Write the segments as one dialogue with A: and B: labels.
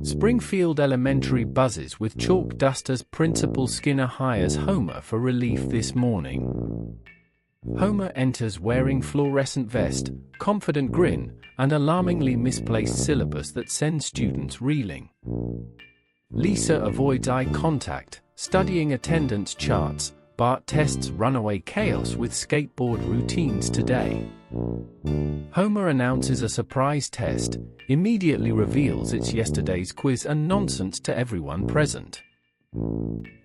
A: Springfield Elementary buzzes with chalk dust as Principal Skinner hires Homer for relief this morning. Homer enters wearing fluorescent vest, confident grin, and alarmingly misplaced syllabus that sends students reeling. Lisa avoids eye contact, studying attendance charts. Bart tests runaway chaos with skateboard routines today. Homer announces a surprise test, immediately reveals it's yesterday's quiz and nonsense to everyone present.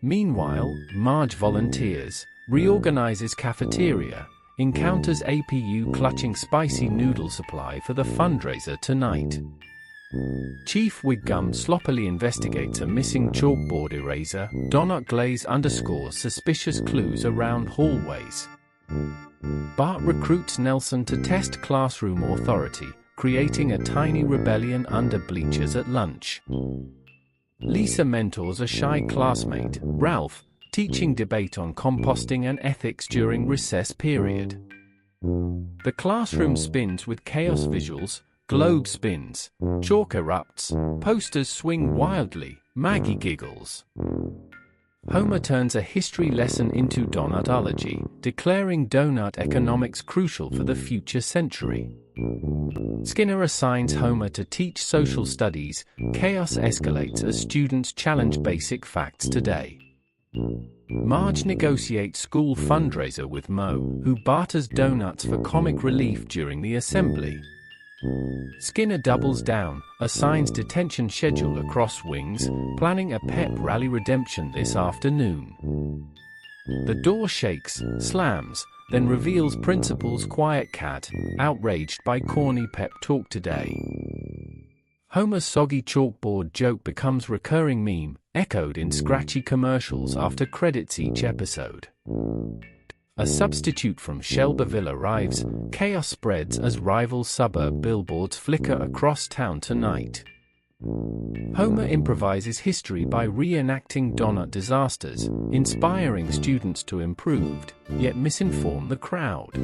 A: Meanwhile, Marge volunteers, reorganizes cafeteria, encounters APU clutching spicy noodle supply for the fundraiser tonight. Chief Wiggum sloppily investigates a missing chalkboard eraser. Donut glaze underscores suspicious clues around hallways. Bart recruits Nelson to test classroom authority, creating a tiny rebellion under bleachers at lunch. Lisa mentors a shy classmate, Ralph, teaching debate on composting and ethics during recess period. The classroom spins with chaos visuals. Globe spins, chalk erupts, posters swing wildly, Maggie giggles. Homer turns a history lesson into donut-ology, declaring donut economics crucial for the future century. Skinner assigns Homer to teach social studies. Chaos escalates as students challenge basic facts today. Marge negotiates school fundraiser with Moe, who barters donuts for comic relief during the assembly. Skinner doubles down, assigns detention schedule across wings, planning a pep rally redemption this afternoon. The door shakes, slams, then reveals Principal's quiet cat, outraged by corny pep talk today. Homer's soggy chalkboard joke becomes recurring meme, echoed in scratchy commercials after credits each episode. A substitute from Shelbyville arrives. Chaos spreads as rival suburb billboards flicker across town tonight. Homer improvises history by reenacting donut disasters, inspiring students to improve, yet misinform the crowd.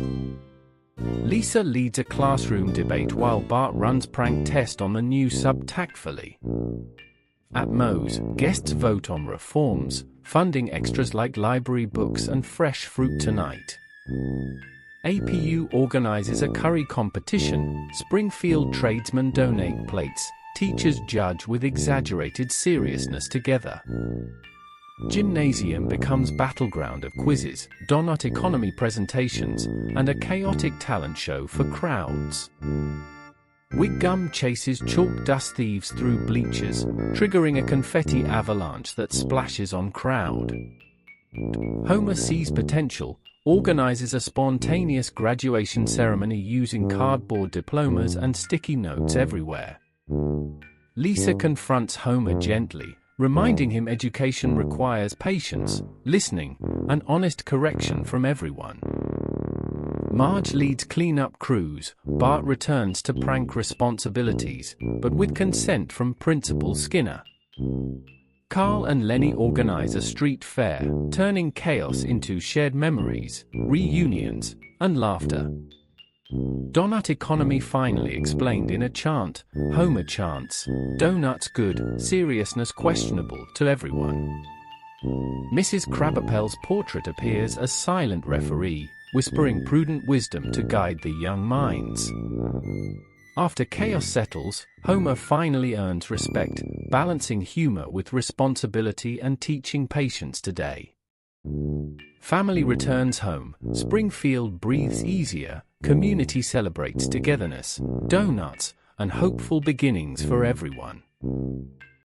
A: Lisa leads a classroom debate while Bart runs prank test on the new sub tactfully. At Moe's, guests vote on reforms, funding extras like library books and fresh fruit tonight. APU organizes a curry competition. Springfield tradesmen donate plates. Teachers judge with exaggerated seriousness together. Gymnasium becomes battleground of quizzes, Donutconomy presentations, and a chaotic talent show for crowds. Wiggum chases chalk dust thieves through bleachers, triggering a confetti avalanche that splashes on crowd. Homer sees potential, organizes a spontaneous graduation ceremony using cardboard diplomas and sticky notes everywhere. Lisa confronts Homer gently, reminding him education requires patience, listening, and honest correction from everyone. Marge leads cleanup crews. Bart returns to prank responsibilities, but with consent from Principal Skinner. Carl and Lenny organize a street fair, turning chaos into shared memories, reunions, and laughter. Donutconomy finally explained in a chant. Homer chants, "Donuts good, seriousness questionable" to everyone. Mrs. Krabappel's portrait appears as silent referee, whispering prudent wisdom to guide the young minds. After chaos settles, Homer finally earns respect, balancing humor with responsibility and teaching patience today. Family returns home. Springfield breathes easier. Community celebrates togetherness, donuts, and hopeful beginnings for everyone.